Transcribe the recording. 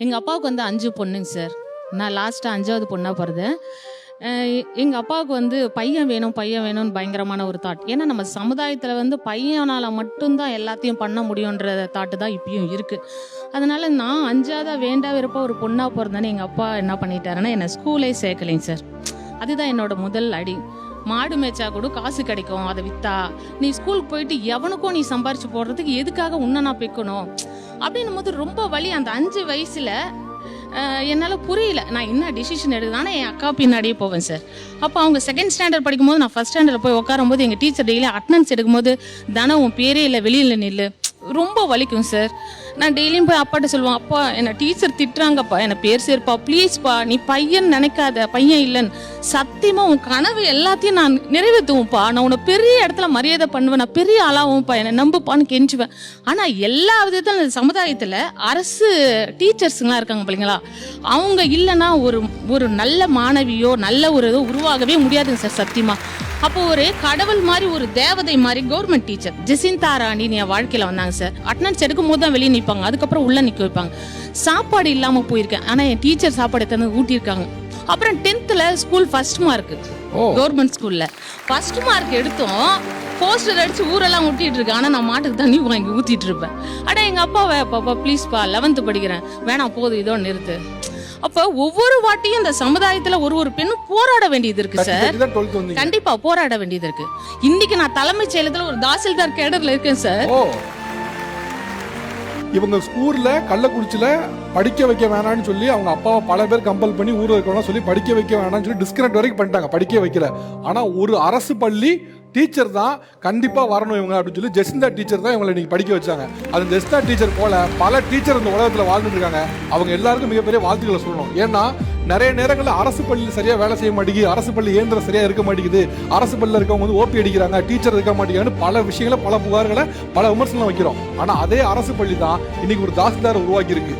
எங்கள் அப்பாவுக்கு வந்து 5 பொண்ணுங்க சார். நான் லாஸ்ட்டாக 5வது பொண்ணாக பிறந்தேன். எங்கள் அப்பாவுக்கு வந்து பையன் வேணும்னு பயங்கரமான ஒரு தாட். ஏன்னா நம்ம சமுதாயத்தில் வந்து பையனால் மட்டும்தான் எல்லாத்தையும் பண்ண முடியுன்ற தாட்டு தான் இப்பயும் இருக்குது. அதனால் நான் 5ஆவதாக வேண்டா விருப்ப ஒரு பொண்ணாக பிறந்தேன்னு எங்கள் அப்பா என்ன பண்ணிட்டாருன்னா என்னை ஸ்கூலே சேர்க்கலைங்க சார். அதுதான் என்னோட முதல் அடி. மாடு மேய்ச்சா கூட காசு கிடைக்கும், அதை விற்றா. நீ ஸ்கூலுக்கு போயிட்டு எவனுக்கும் நீ சம்பாரிச்சு போடுறதுக்கு எதுக்காக உன்னை நான் பெக்கணும் அப்படின்னும் போது ரொம்ப வலி. அந்த 5 வயசில் என்னால் புரியல நான் என்ன டிசிஷன் எடுக்குது. ஆனால் என் அக்கா பின்னாடியே போவேன் சார். அப்போ அவங்க 2nd ஸ்டாண்டர்ட் படிக்கும்போது நான் 1st ஸ்டாண்டர்ட் போய் உட்காரும்போது எங்கள் டீச்சர் டெய்லி அட்டனன்ஸ் எடுக்கும்போது தானே உன் பேரே இல்லை, வெளியில் நில்லு, ரொம்ப வலிக்கும் சார். நான் டெய்லியும் போய் அப்பாட்ட சொல்லுவேன், அப்பா என்னை டீச்சர் திட்டுறாங்கப்பா, என்னை பேர் சேர்ப்பா, ப்ளீஸ்ப்பா, நீ பையன் நினைக்காத, பையன் இல்லைன்னு. சத்தியமாக உன் கனவு எல்லாத்தையும் நான் நிறைவேற்றுவோம்ப்பா, நான் உன்னை பெரிய இடத்துல மரியாதை பண்ணுவேன், நான் பெரிய ஆளாகும்ப்பா, என்னை நம்புப்பான்னு கெஞ்சுவேன். ஆனால் எல்லா விதத்தில் சமுதாயத்தில் அரசு டீச்சர்ஸுங்களாம் இருக்காங்க பிள்ளைங்களா, அவங்க இல்லைன்னா ஒரு நல்ல மாணவியோ நல்ல ஒரு இதோ உருவாகவே முடியாதுங்க சார் சத்தியமாக. அப்போ ஒரு கடவுள் மாதிரி ஒரு தேவதை மாதிரி கவர்மெண்ட் டீச்சர் ஜெசிந்தா ராணின்னு என் வாழ்க்கையில் வந்தாங்க சார். அட்டனன்ஸ் எடுக்கும் போது தான் வெளியே நிற்பாங்க, அதுக்கப்புறம் உள்ள நிற்க வைப்பாங்க. சாப்பாடு இல்லாமல் போயிருக்கேன், ஆனால் என் டீச்சர் சாப்பாடு எடுத்து ஊட்டியிருக்காங்க. அப்புறம் 10th school 1st mark, government ஸ்கூலில் 1st மார்க் எடுத்தோம். போஸ்டர் அடிச்சு ஊரெல்லாம் ஊட்டிட்டு இருக்கேன், ஆனால் நான் மாட்டுக்கு தண்ணி வாங்கி ஊற்றிட்டு இருப்பேன். அடா எங்கள் அப்பாவை, பாப்பா ப்ளீஸ்ப்பா 11th படிக்கிறேன், வேணாம் போதும் இதோ நிறுத்து. அப்ப ஒவ்வொரு வாட்டியும் இந்த சமுதாயத்துல ஒரு பெண்ணும் போராட வேண்டியது இருக்கு சார். கண்டிப்பா போராட வேண்டியது இருக்கு. இன்னைக்கு நான் தலைமைச் செயலகத்துல ஒரு தாசில்தார் கேடர்ல இருக்கேன் சார். இவங்க ஸ்கூல்ல கள்ளக்குறிச்சியில படிக்க வைக்க வேணாம்னு சொல்லி அவங்க அப்பாவை பல பேர் கம்பல் பண்ணி ஊர்ல இருக்கவங்க சொல்லி படிக்க வைக்க வேணாம்னு சொல்லி டிஸ்கனெக்ட் வரைக்கும் பண்ணிட்டாங்க, படிக்க வைக்கல. ஆனா ஒரு அரசு பள்ளி டீச்சர் தான் கண்டிப்பா வரணும் இவங்க அப்படின்னு சொல்லி ஜெசிந்தா டீச்சர் தான் இவங்களை இன்னைக்கு படிக்க வச்சாங்க. அது ஜெசிந்தா டீச்சர் போல பல டீச்சர் இந்த உலகத்துல வாழ்ந்துட்டு இருக்காங்க. அவங்க எல்லாருக்கும் மிகப்பெரிய வாழ்த்துக்களை சொல்லணும். ஏன்னா நிறைய நேரங்களில் அரசு பள்ளியில் சரியா வேலை செய்ய மாட்டேங்குது, அரசு பள்ளி இயந்திரம் சரியா இருக்க மாட்டேங்குது, அரசு பள்ளியில் இருக்கவங்க வந்து ஓபி அடிக்கிறாங்க, டீச்சர் இருக்க மாட்டேங்குதுன்னு பல விஷயங்களை, பல புகார்களை, பல விமர்சனம் வைக்கிறோம். ஆனா அதே அரசு பள்ளி தான் இன்னைக்கு ஒரு தாசில்தார் உருவாக்கி இருக்கு.